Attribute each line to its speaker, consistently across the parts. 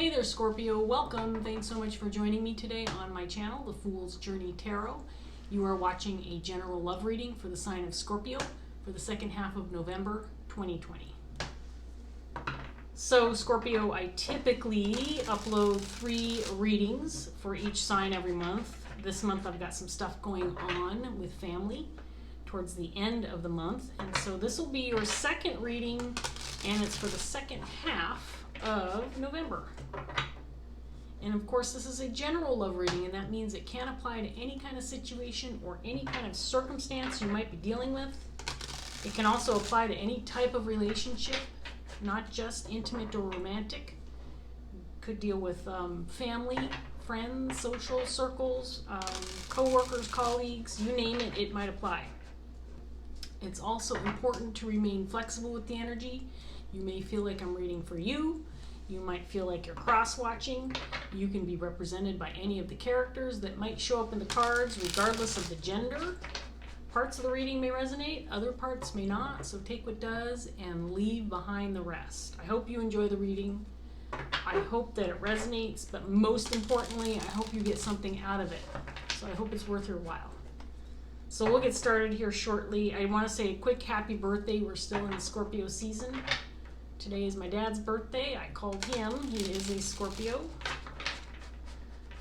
Speaker 1: Hey there, Scorpio. Welcome. Thanks so much for joining me today on my channel, The Fool's Journey Tarot. You are watching a general love reading for the sign of Scorpio for the second half of November 2020. So, Scorpio, I typically upload 3 readings for each sign every month. This month I've got some stuff going on with family towards the end of the month. And so this will be your second reading, and it's for the second half of November. And of course, this is a general love reading, and that means it can apply to any kind of situation or any kind of circumstance you might be dealing with. It can also apply to any type of relationship, not just intimate or romantic. Could deal with family, friends, social circles, co-workers, colleagues, you name it, it might apply. It's also important to remain flexible with the energy. You may feel like I'm reading for you. You might feel like you're cross-watching. You can be represented by any of the characters that might show up in the cards, regardless of the gender. Parts of the reading may resonate, other parts may not, so take what does and leave behind the rest. I hope you enjoy the reading. I hope that it resonates, but most importantly, I hope you get something out of it. So I hope it's worth your while. So we'll get started here shortly. I want to say a quick happy birthday. We're still in the Scorpio season. Today is my dad's birthday. I called him. He is a Scorpio.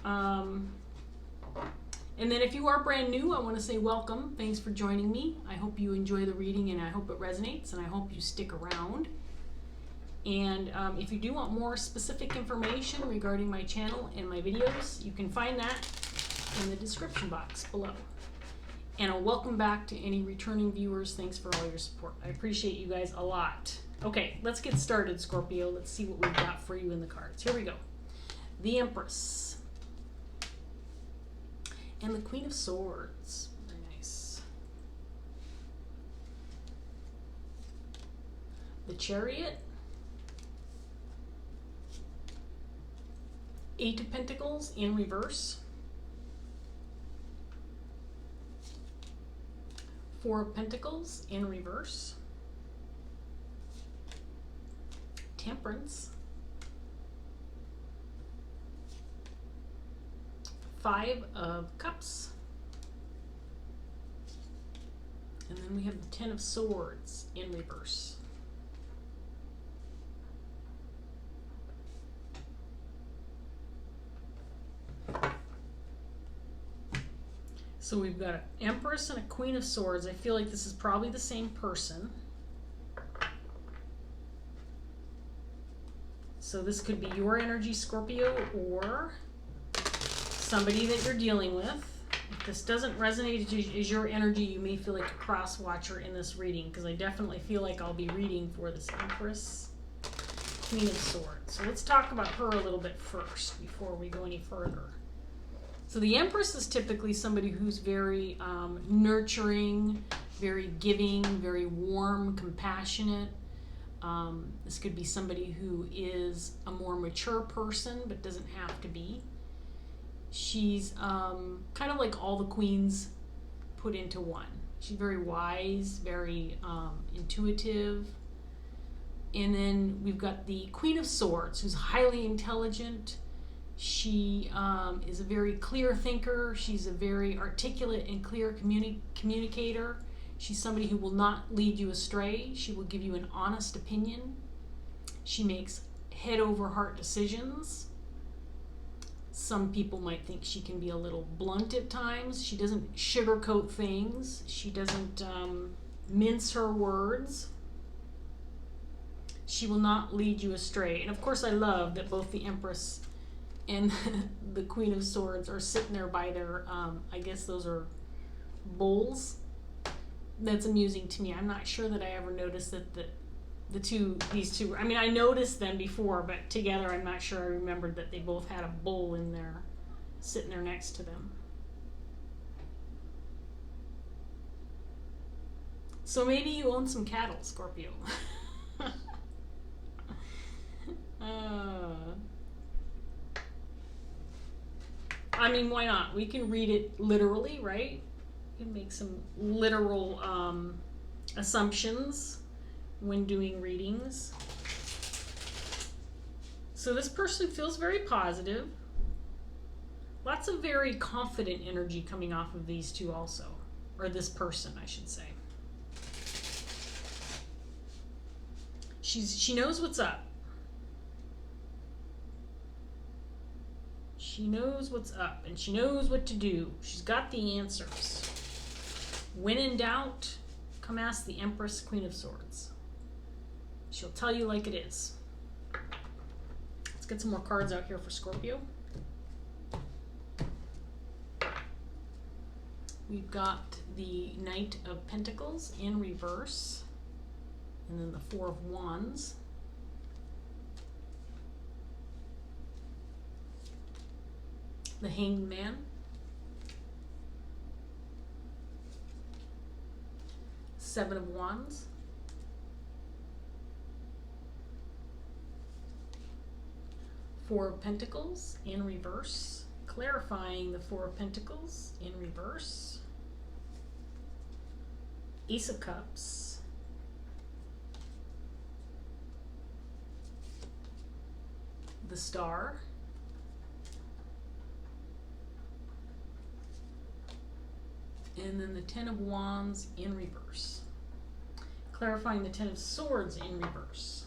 Speaker 1: And then if you are brand new, I want to say welcome. Thanks for joining me. I hope you enjoy the reading, and I hope it resonates, and I hope you stick around. And if you do want more specific information regarding my channel and my videos, you can find that in the description box below. And a welcome back to any returning viewers. Thanks for all your support. I appreciate you guys a lot. Okay, let's get started, Scorpio. Let's see what we've got for you in the cards. Here we go. The Empress. And the Queen of Swords. Very nice. The Chariot. 8 of Pentacles in reverse. 4 of Pentacles in reverse. Temperance. 5 of Cups. And then we have the 10 of Swords in reverse. So we've got an Empress and a Queen of Swords. I feel like this is probably the same person. So this could be your energy, Scorpio, or somebody that you're dealing with. If this doesn't resonate as your energy, you may feel like a cross-watcher in this reading, because I definitely feel like I'll be reading for this Empress, Queen of Swords. So let's talk about her a little bit first before we go any further. So the Empress is typically somebody who's very nurturing, very giving, very warm, compassionate. This could be somebody who is a more mature person, but doesn't have to be. She's kind of like all the queens put into one. She's very wise, very intuitive. And then we've got the Queen of Swords, who's highly intelligent. She is a very clear thinker. She's a very articulate and clear communicator. She's somebody who will not lead you astray. She will give you an honest opinion. She makes head over heart decisions. Some people might think she can be a little blunt at times. She doesn't sugarcoat things. She doesn't mince her words. She will not lead you astray. And of course, I love that both the Empress and the Queen of Swords are sitting there by their, I guess those are bowls. That's amusing to me. I'm not sure that I ever noticed that these two, I mean, I noticed them before, but together I'm not sure I remembered that they both had a bowl in there, sitting there next to them. So maybe you own some cattle, Scorpio. I mean, why not? We can read it literally, right? We can make some literal assumptions when doing readings. So this person feels very positive. Lots of very confident energy coming off of these two also. Or this person, I should say. She knows what's up. She knows what's up and she knows what to do. She's got the answers. When in doubt, come ask the Empress, Queen of Swords. She'll tell you like it is. Let's get some more cards out here for Scorpio. We've got the Knight of Pentacles in reverse. And then the Four of Wands. The Hanged Man. Seven of Wands. Four of Pentacles in reverse. Clarifying the Four of Pentacles in reverse. Ace of Cups. The Star. And then the Ten of Wands in reverse. Clarifying the Ten of Swords in reverse.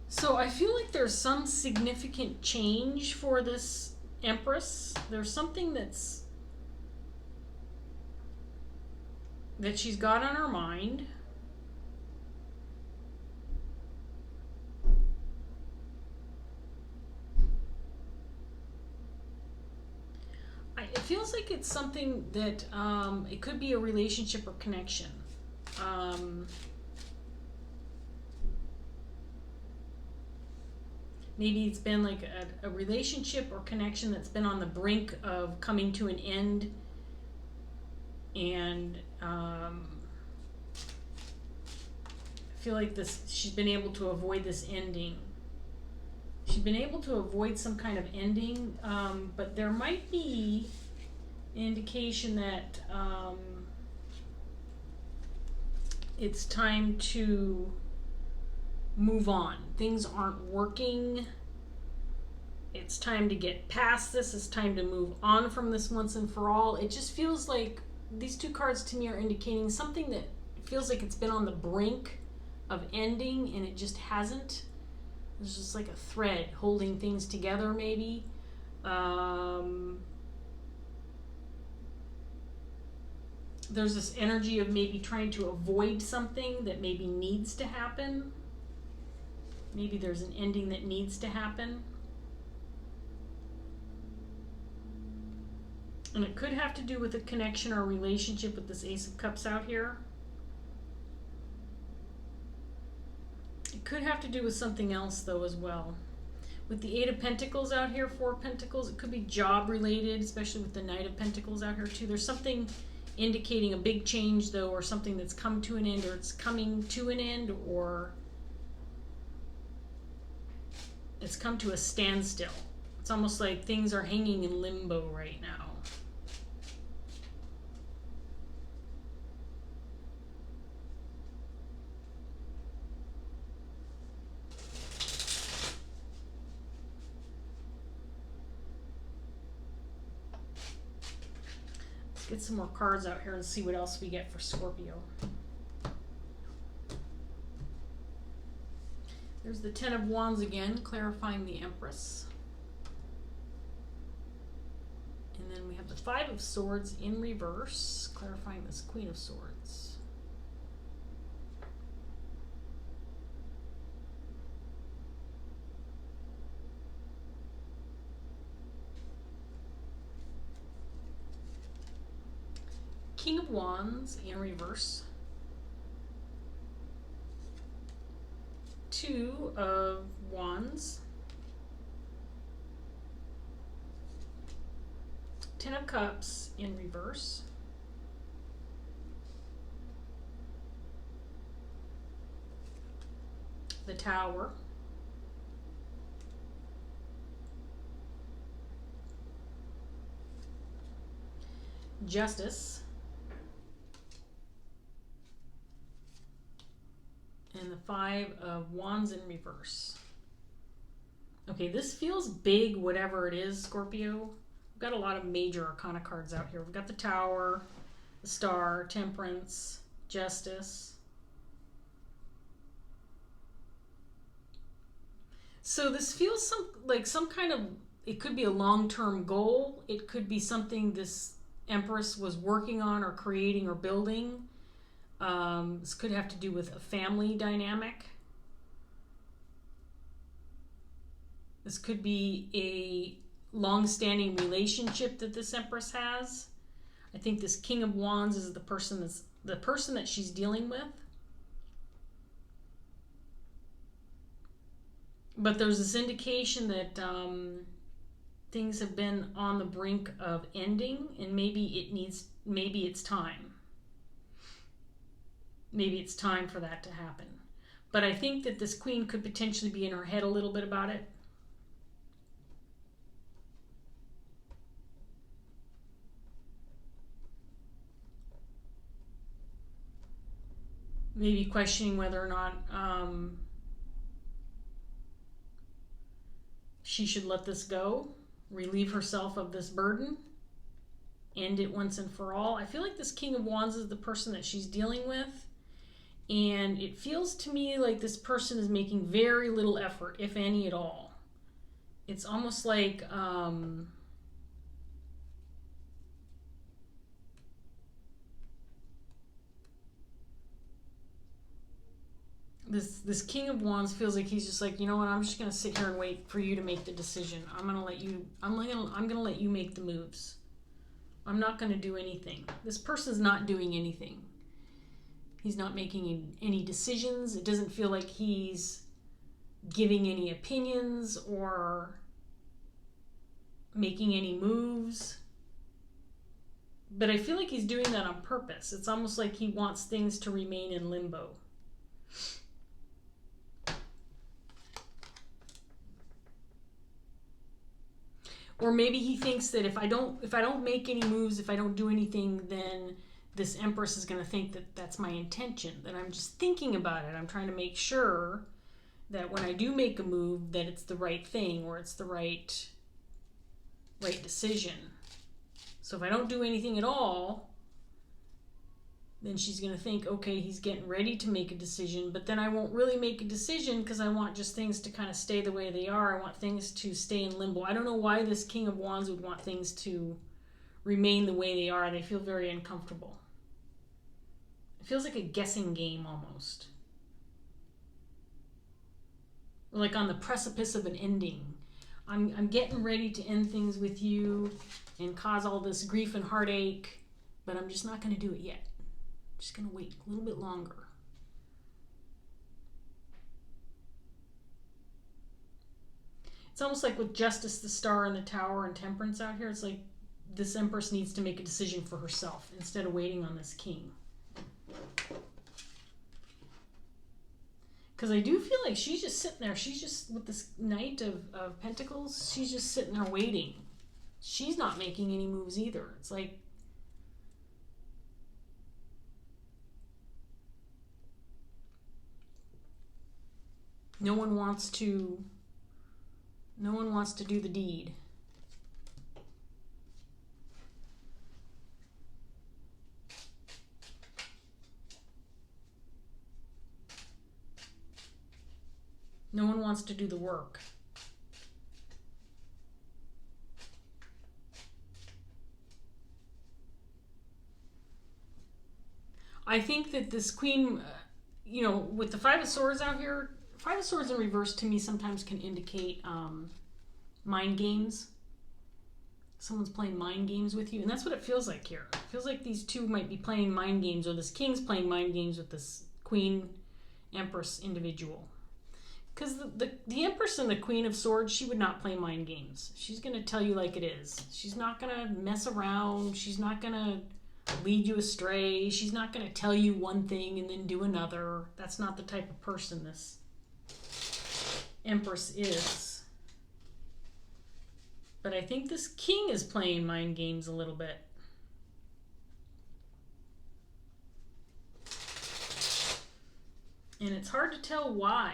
Speaker 1: So I feel like there's some significant change for this Empress. There's something that she's got on her mind. It feels like it's something that it could be a relationship or connection. Maybe it's been like a relationship or connection that's been on the brink of coming to an end. And I feel like she's been able to avoid this ending. She's been able to avoid some kind of ending, but there might be an indication that it's time to move on. Things aren't working. It's time to get past this. It's time to move on from this once and for all. It just feels like these two cards to me are indicating something that feels like it's been on the brink of ending and it just hasn't. There's just like a thread holding things together maybe. There's this energy of maybe trying to avoid something that maybe needs to happen. Maybe there's an ending that needs to happen. And it could have to do with a connection or a relationship with this Ace of Cups out here. It could have to do with something else though as well. With the Eight of Pentacles out here, Four of Pentacles, it could be job related, especially with the Knight of Pentacles out here too. There's something indicating a big change though, or something that's come to an end, or it's coming to an end, or it's come to a standstill. It's almost like things are hanging in limbo right now. Let's get some more cards out here and see what else we get for Scorpio. There's the Ten of Wands again, clarifying the Empress. And then we have the Five of Swords in reverse, clarifying this Queen of Swords. King of Wands in reverse. Two of Wands. Ten of Cups in reverse. The Tower. Justice. And the Five of Wands in reverse. Okay, this feels big, whatever it is, Scorpio. We've got a lot of major arcana cards out here. We've got the Tower, the Star, Temperance, Justice. So this feels like some kind of, it could be a long-term goal. It could be something this Empress was working on or creating or building. This could have to do with a family dynamic. This could be a long-standing relationship that this Empress has. I think this King of Wands is the person that she's dealing with. But there's this indication that things have been on the brink of ending, and maybe it's time. Maybe it's time for that to happen. But I think that this Queen could potentially be in her head a little bit about it. Maybe questioning whether or not she should let this go, relieve herself of this burden, end it once and for all. I feel like this King of Wands is the person that she's dealing with, and it feels to me like this person is making very little effort, if any at all. It's almost like This King of Wands feels like he's just like, you know what, I'm just gonna sit here and wait for you to make the decision. I'm gonna let you make the moves. I'm not gonna do anything. This person's not doing anything. He's not making any decisions. It doesn't feel like he's giving any opinions or making any moves. But I feel like he's doing that on purpose. It's almost like he wants things to remain in limbo. Or maybe he thinks that if I don't make any moves, if I don't do anything, then this Empress is going to think that that's my intention, that I'm just thinking about it. I'm trying to make sure that when I do make a move, that it's the right thing or it's the right decision. So if I don't do anything at all, then she's going to think, okay, he's getting ready to make a decision, but then I won't really make a decision because I want just things to kind of stay the way they are. I want things to stay in limbo. I don't know why this King of Wands would want things to remain the way they are. They feel very uncomfortable. It feels like a guessing game almost. Or like on the precipice of an ending. I'm getting ready to end things with you and cause all this grief and heartache, but I'm just not going to do it yet. I'm just going to wait a little bit longer. It's almost like with Justice, the Star, and the Tower, and Temperance out here, it's like this Empress needs to make a decision for herself instead of waiting on this King. Because I do feel like she's just sitting there. She's just, with this Knight of Pentacles, she's just sitting there waiting. She's not making any moves either. It's like, no one wants to do the deed. No one wants to do the work. I think that this Queen, with the Five of Swords out here, Five of Swords in reverse to me sometimes can indicate mind games. Someone's playing mind games with you, and that's what it feels like here. It feels like these two might be playing mind games, or this King's playing mind games with this Queen Empress individual. Because the Empress and the Queen of Swords, she would not play mind games. She's going to tell you like it is. She's not going to mess around. She's not going to lead you astray. She's not going to tell you one thing and then do another. That's not the type of person this Empress is. But I think this King is playing mind games a little bit. And it's hard to tell why.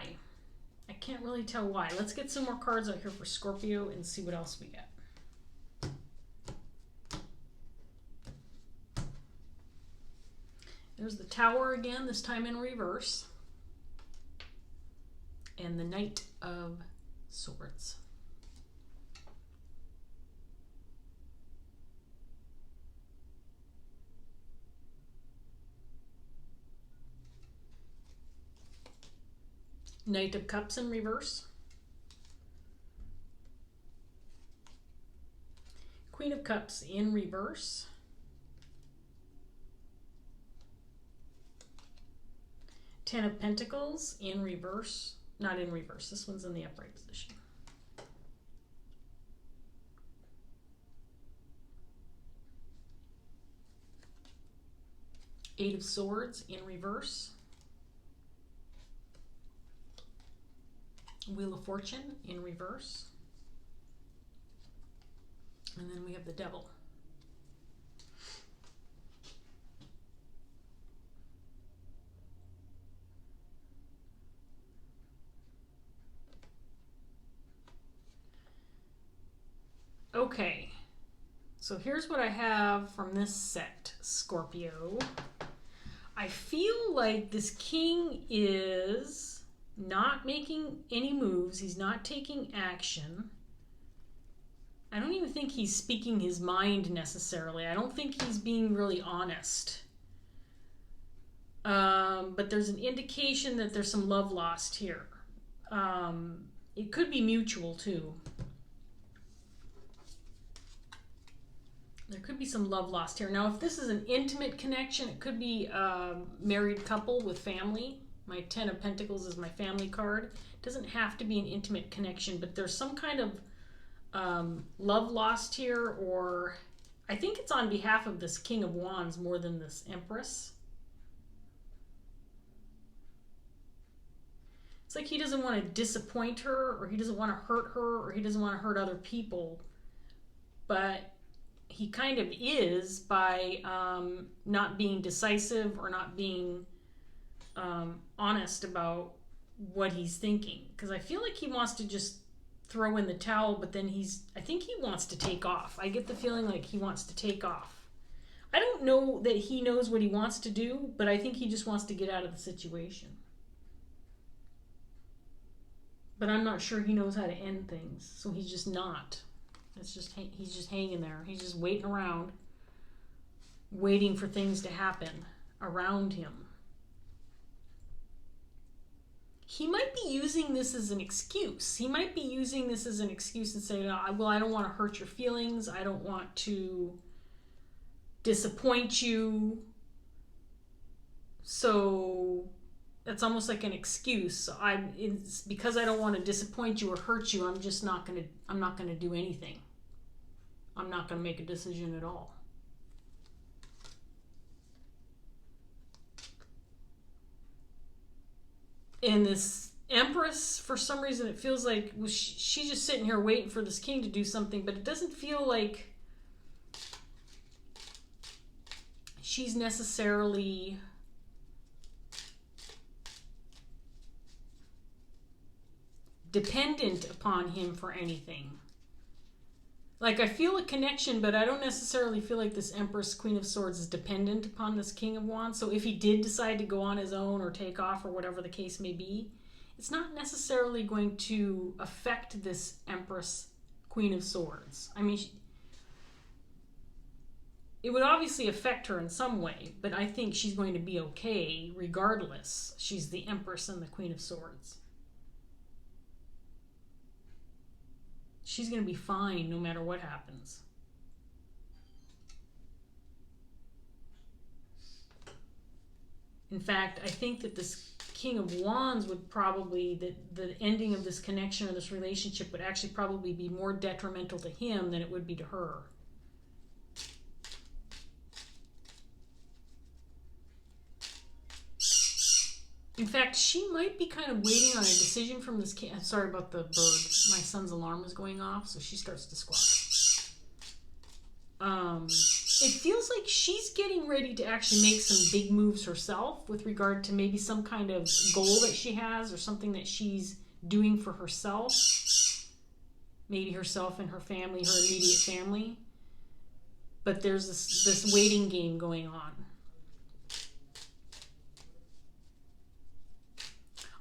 Speaker 1: I can't really tell why. Let's get some more cards out here for Scorpio and see what else we get. There's the Tower again, this time in reverse. And the Knight of Swords. Knight of Cups in reverse. Queen of Cups in reverse. Ten of Pentacles in reverse. Not in reverse. This one's in the upright position. Eight of Swords in reverse. Wheel of Fortune in reverse. And then we have the Devil. Okay, so here's what I have from this set, Scorpio. I feel like this King is not making any moves. He's not taking action. I don't even think he's speaking his mind necessarily. I don't think he's being really honest. But there's an indication that there's some love lost here. It could be mutual too. There could be some love lost here. Now, if this is an intimate connection, it could be a married couple with family. My Ten of Pentacles is my family card. It doesn't have to be an intimate connection, but there's some kind of love lost here, or I think it's on behalf of this King of Wands more than this Empress. It's like he doesn't want to disappoint her, or he doesn't want to hurt her, or he doesn't want to hurt other people, but he kind of is by not being decisive or not being honest about what he's thinking. Because I feel like he wants to just throw in the towel, but then I think he wants to take off. I get the feeling like he wants to take off. I don't know that he knows what he wants to do, but I think he just wants to get out of the situation. But I'm not sure he knows how to end things, so he's just not. He's just hanging there. He's just waiting around, waiting for things to happen around him. He might be using this as an excuse. He might be using this as an excuse and saying, well, I don't want to hurt your feelings. I don't want to disappoint you. So that's almost like an excuse. It's because I don't want to disappoint you or hurt you. I'm not going to do anything. I'm not going to make a decision at all. And this Empress, for some reason, it feels like she's just sitting here waiting for this King to do something, but it doesn't feel like she's necessarily dependent upon him for anything. Like, I feel a connection, but I don't necessarily feel like this Empress, Queen of Swords, is dependent upon this King of Wands. So if he did decide to go on his own or take off or whatever the case may be, it's not necessarily going to affect this Empress, Queen of Swords. I mean, it would obviously affect her in some way, but I think she's going to be okay regardless. She's the Empress and the Queen of Swords. She's going to be fine no matter what happens. In fact, I think that this King of Wands would probably, the ending of this connection or this relationship would actually probably be more detrimental to him than it would be to her. In fact, she might be kind of waiting on a decision from this king. Sorry about the bird. My son's alarm was going off, so she starts to squawk. It feels like she's getting ready to actually make some big moves herself with regard to maybe some kind of goal that she has or something that she's doing for herself. Maybe herself and her family, her immediate family. But there's this waiting game going on.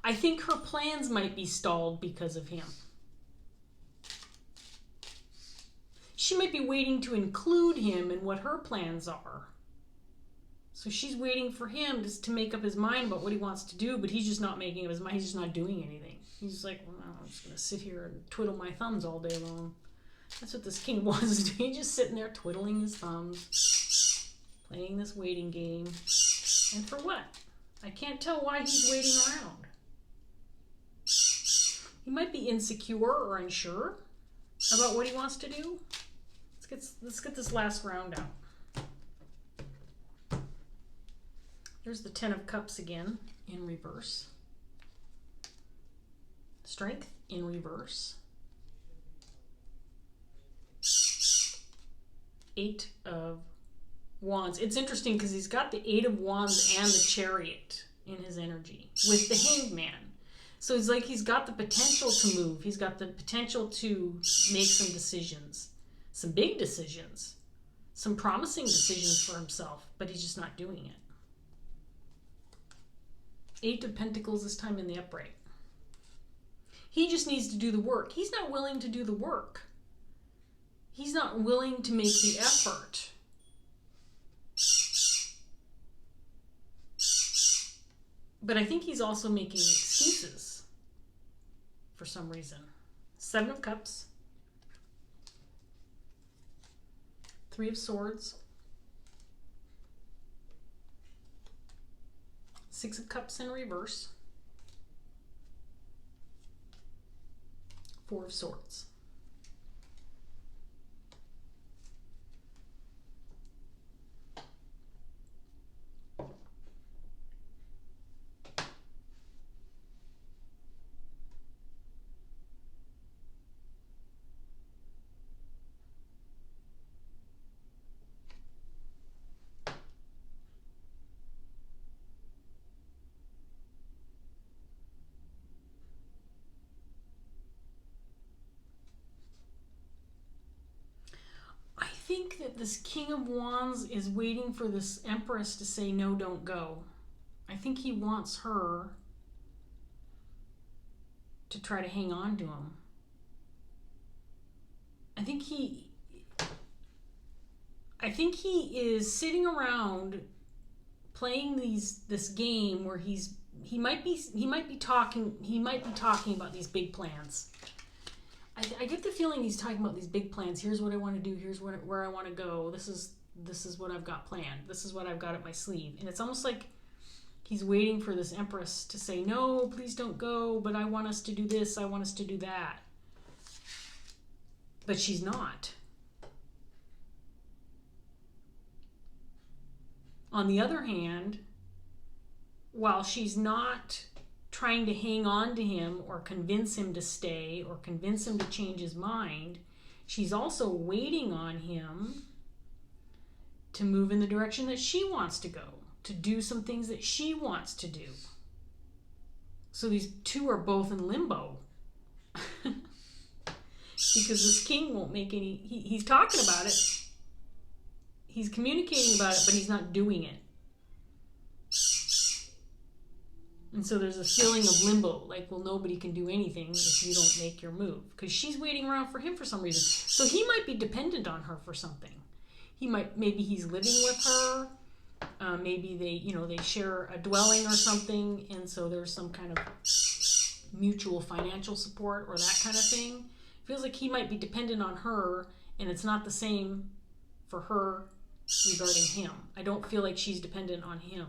Speaker 1: I think her plans might be stalled because of him. She might be waiting to include him in what her plans are. So she's waiting for him just to make up his mind about what he wants to do, but he's just not making up his mind. He's just not doing anything. He's just like, well, I'm just going to sit here and twiddle my thumbs all day long. That's what this king wants to do. He's just sitting there twiddling his thumbs, playing this waiting game. And for what? I can't tell why he's waiting around. He might be insecure or unsure about what he wants to do. Let's get this last round out. There's the Ten of Cups again in reverse. Strength in reverse. Eight of Wands. It's interesting because he's got the Eight of Wands and the Chariot in his energy with the Hanged Man. So it's like he's got the potential to move. He's got the potential to make some decisions. Some big decisions. Some promising decisions for himself. But he's just not doing it. Eight of Pentacles this time in the upright. He just needs to do the work. He's not willing to do the work. He's not willing to make the effort. But I think he's also making excuses for some reason. Seven of Cups. Three of Swords. Six of Cups in reverse. Four of Swords. I think that this King of Wands is waiting for this Empress to say, no, don't go. I think he wants her to try to hang on to him. I think he is sitting around playing this game where he might be talking about these big plans. I get the feeling he's talking about these big plans. Here's what I want to do. Here's where I want to go. This is what I've got planned. This is what I've got up my sleeve. And it's almost like he's waiting for this Empress to say, no, please don't go, but I want us to do this. I want us to do that. But she's not. On the other hand, while she's not trying to hang on to him or convince him to stay or convince him to change his mind, she's also waiting on him to move in the direction that she wants to go, to do some things that she wants to do. So these two are both in limbo. Because this king won't make any... He's talking about it. He's communicating about it, but he's not doing it. And so there's a feeling of limbo, like, well, nobody can do anything if you don't make your move. Because she's waiting around for him for some reason. So he might be dependent on her for something. Maybe he's living with her. Maybe they share a dwelling or something. And so there's some kind of mutual financial support or that kind of thing. It feels like he might be dependent on her, and it's not the same for her regarding him. I don't feel like she's dependent on him.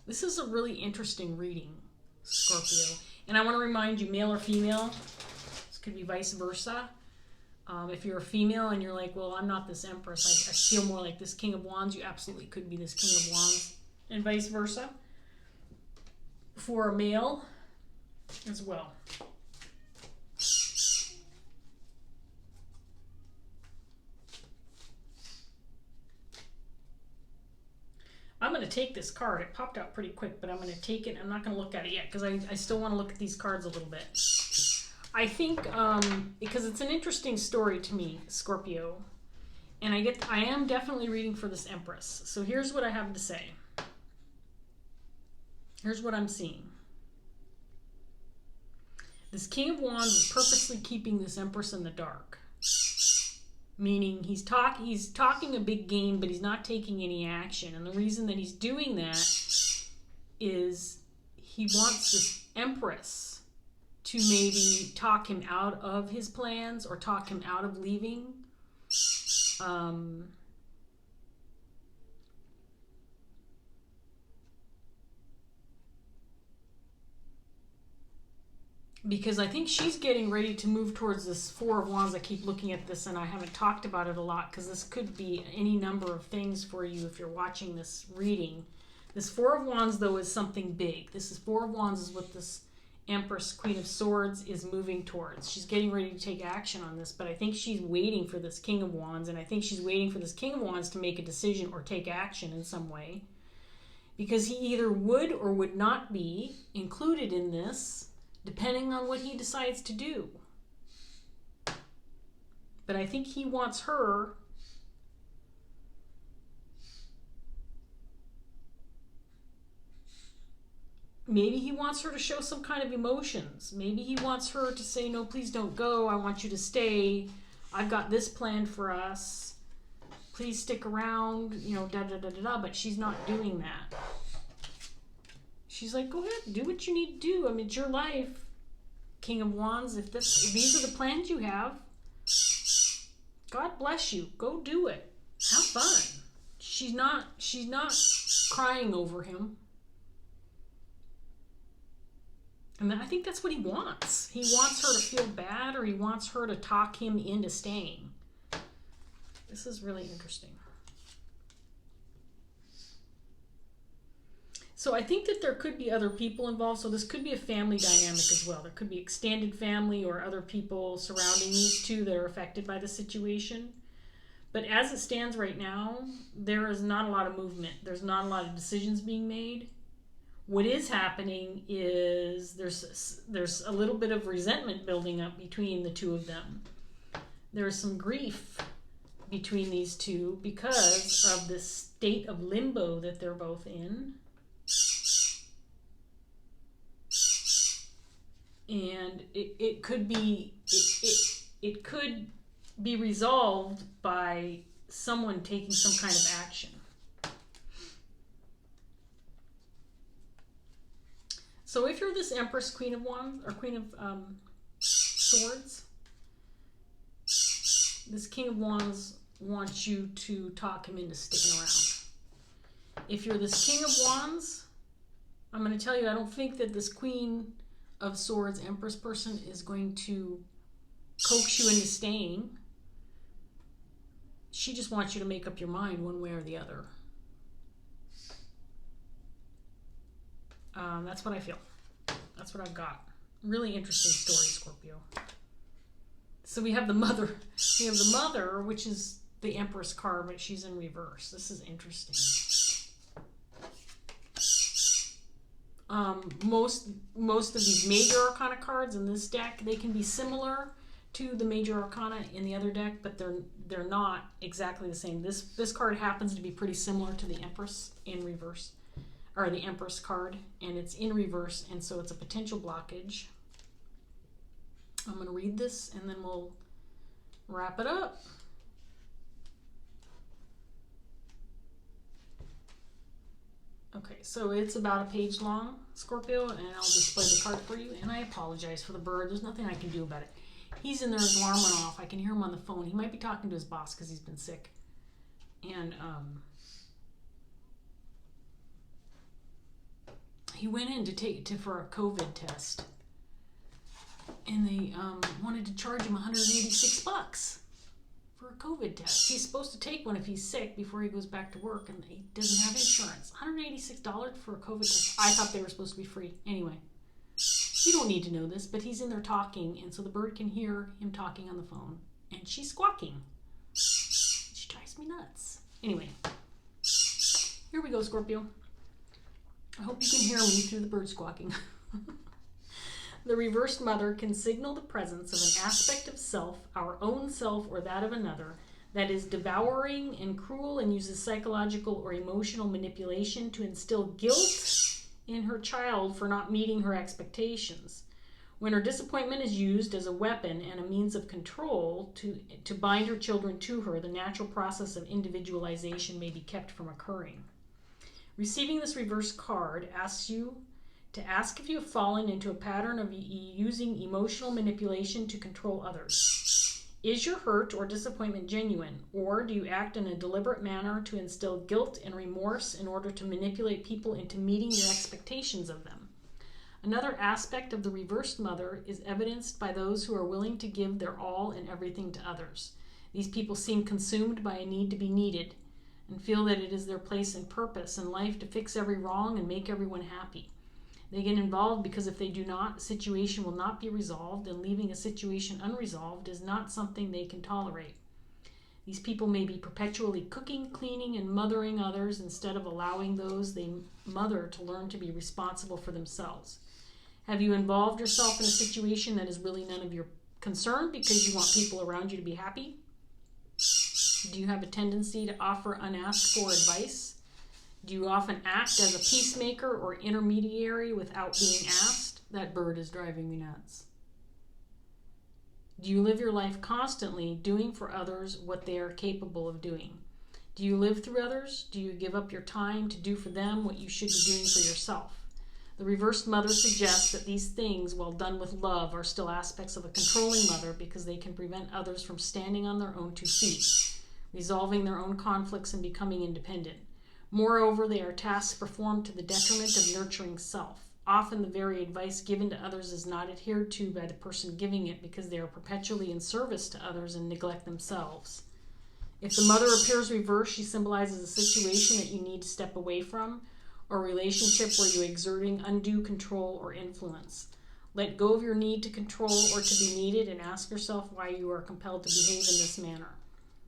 Speaker 1: This is a really interesting reading, Scorpio. And I want to remind you, male or female, this could be vice versa. If you're a female and you're like, well, I'm not this Empress, I feel more like this King of Wands, you absolutely could be this King of Wands, and vice versa for a male as well. I'm going to take this card. It popped out pretty quick, but I'm going to take it. I'm not going to look at it yet because I still want to look at these cards a little bit. I think because it's an interesting story to me, Scorpio, and I am definitely reading for this Empress. So here's what I have to say. Here's what I'm seeing. This King of Wands is purposely keeping this Empress in the dark. Meaning he's talking a big game, but he's not taking any action. And the reason that he's doing that is he wants this Empress to maybe talk him out of his plans or talk him out of leaving. Because I think she's getting ready to move towards this Four of Wands. I keep looking at this and I haven't talked about it a lot because this could be any number of things for you if you're watching this reading. This Four of Wands, though, is something big. This is Four of Wands is what this Empress, Queen of Swords, is moving towards. She's getting ready to take action on this, but I think she's waiting for this King of Wands, and I think she's waiting for this King of Wands to make a decision or take action in some way. Because he either would or would not be included in this, depending on what he decides to do. But I think he wants her maybe he wants her to show some kind of emotions. Maybe he wants her to say, no, please don't go. I want you to stay. I've got this planned for us. Please stick around, da-da-da-da-da. But she's not doing that. She's like, go ahead, do what you need to do. I mean, it's your life, King of Wands. If these are the plans you have, God bless you. Go do it. Have fun. She's not crying over him. And I think that's what he wants. He wants her to feel bad, or he wants her to talk him into staying. This is really interesting. So I think that there could be other people involved. So this could be a family dynamic as well. There could be extended family or other people surrounding these two that are affected by the situation. But as it stands right now, there is not a lot of movement. There's not a lot of decisions being made. What is happening is there's a little bit of resentment building up between the two of them. There's some grief between these two because of this state of limbo that they're both in. And it could be resolved by someone taking some kind of action. So if you're this Empress, Queen of Wands, or Queen of Swords, this King of Wands wants you to talk him into sticking around. If you're this King of Wands, I'm going to tell you, I don't think that this Queen of Swords, Empress person is going to coax you into staying. She just wants you to make up your mind one way or the other. That's what I feel. That's what I've got. Really interesting story, Scorpio. So we have the Mother. We have the Mother, which is the Empress card, but she's in reverse. This is interesting. Most of these Major Arcana cards in this deck, they can be similar to the Major Arcana in the other deck, but they're not exactly the same. This card happens to be pretty similar to the Empress in reverse. Or the Empress card, and it's in reverse, and so it's a potential blockage. I'm going to read this, and then we'll wrap it up. Okay, so it's about a page long, Scorpio, and I'll display the card for you, and I apologize for the bird. There's nothing I can do about it. He's in there, his alarm went off. I can hear him on the phone. He might be talking to his boss because he's been sick. And, he went in for a COVID test, and they wanted to charge him $186 for a COVID test. He's supposed to take one if he's sick before he goes back to work, and he doesn't have insurance. $186 for a COVID test. I thought they were supposed to be free. Anyway, you don't need to know this, but he's in there talking, and so the bird can hear him talking on the phone, and she's squawking. She drives me nuts. Anyway, here we go, Scorpio. I hope you can hear me through the bird squawking. The reversed mother can signal the presence of an aspect of self, our own self or that of another, that is devouring and cruel and uses psychological or emotional manipulation to instill guilt in her child for not meeting her expectations. When her disappointment is used as a weapon and a means of control to bind her children to her, the natural process of individualization may be kept from occurring. Receiving this reverse card asks you to ask if you have fallen into a pattern of using emotional manipulation to control others. Is your hurt or disappointment genuine, or do you act in a deliberate manner to instill guilt and remorse in order to manipulate people into meeting your expectations of them? Another aspect of the reversed mother is evidenced by those who are willing to give their all and everything to others. These people seem consumed by a need to be needed and feel that it is their place and purpose in life to fix every wrong and make everyone happy. They get involved because if they do not, a situation will not be resolved, and leaving a situation unresolved is not something they can tolerate. These people may be perpetually cooking, cleaning, and mothering others instead of allowing those they mother to learn to be responsible for themselves. Have you involved yourself in a situation that is really none of your concern because you want people around you to be happy? Do you have a tendency to offer unasked for advice? Do you often act as a peacemaker or intermediary without being asked? That bird is driving me nuts. Do you live your life constantly doing for others what they are capable of doing? Do you live through others? Do you give up your time to do for them what you should be doing for yourself? The reversed mother suggests that these things, while done with love, are still aspects of a controlling mother because they can prevent others from standing on their own 2 feet, resolving their own conflicts and becoming independent. Moreover, they are tasks performed to the detriment of nurturing self. Often the very advice given to others is not adhered to by the person giving it because they are perpetually in service to others and neglect themselves. If the mother appears reversed, she symbolizes a situation that you need to step away from, or a relationship where you are exerting undue control or influence. Let go of your need to control or to be needed and ask yourself why you are compelled to behave in this manner.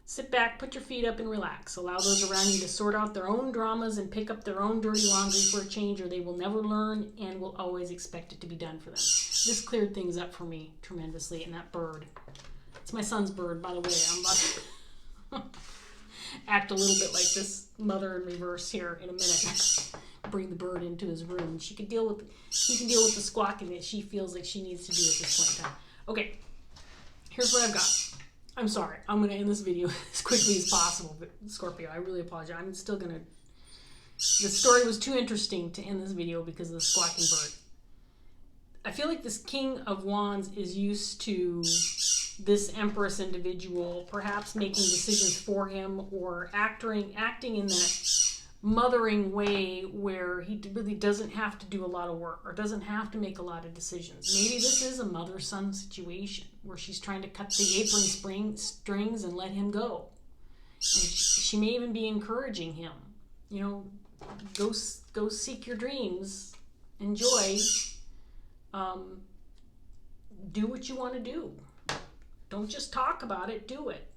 Speaker 1: Sit back, put your feet up, and relax. Allow those around you to sort out their own dramas and pick up their own dirty laundry for a change, or they will never learn and will always expect it to be done for them. This cleared things up for me tremendously, and that bird. It's my son's bird, by the way. I'm about to act a little bit like this mother in reverse here in a minute. Bring the bird into his room. He can deal with the squawking that she feels like she needs to do at this point in time. Okay, here's what I've got. I'm sorry. I'm going to end this video as quickly as possible, but Scorpio, I really apologize. I'm still going to... The story was too interesting to end this video because of the squawking bird. I feel like this King of Wands is used to this Empress individual perhaps making decisions for him or acting in that mothering way where he really doesn't have to do a lot of work or doesn't have to make a lot of decisions. Maybe this is a mother-son situation where she's trying to cut the apron strings and let him go. And she may even be encouraging him. You know, go seek your dreams. Enjoy. Do what you want to do. Don't just talk about it, do it.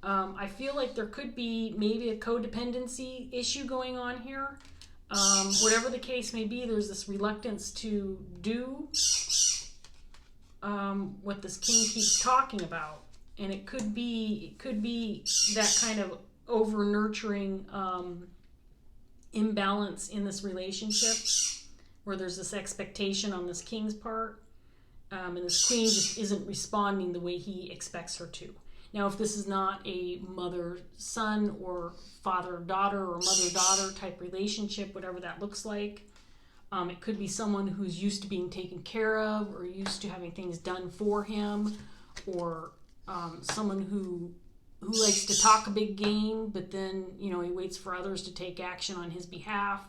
Speaker 1: I feel like there could be maybe a codependency issue going on here. Whatever the case may be, there's this reluctance to do what this king keeps talking about. And it could be that kind of over-nurturing imbalance in this relationship where there's this expectation on this king's part. And this queen just isn't responding the way he expects her to. Now, if this is not a mother-son or father-daughter or mother-daughter type relationship, whatever that looks like, it could be someone who's used to being taken care of or used to having things done for him, or someone who likes to talk a big game, but then, you know, he waits for others to take action on his behalf.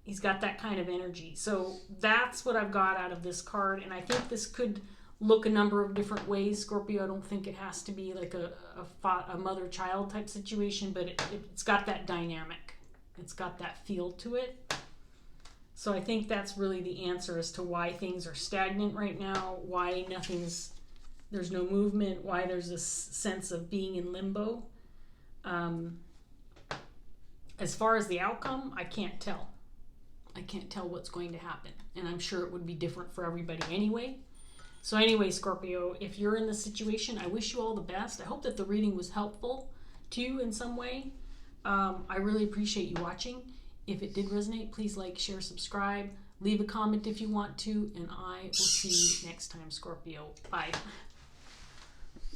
Speaker 1: He's got that kind of energy. So that's what I've got out of this card. And I think this could look a number of different ways, Scorpio. I don't think it has to be like a mother-child type situation, but it's got that dynamic. It's got that feel to it. So I think that's really the answer as to why things are stagnant right now, why there's no movement, why there's this sense of being in limbo. As far as the outcome, I can't tell. I can't tell what's going to happen. And I'm sure it would be different for everybody anyway. So anyway, Scorpio, if you're in this situation, I wish you all the best. I hope that the reading was helpful to you in some way. I really appreciate you watching. If it did resonate, please like, share, subscribe. Leave a comment if you want to. And I will see you next time, Scorpio. Bye.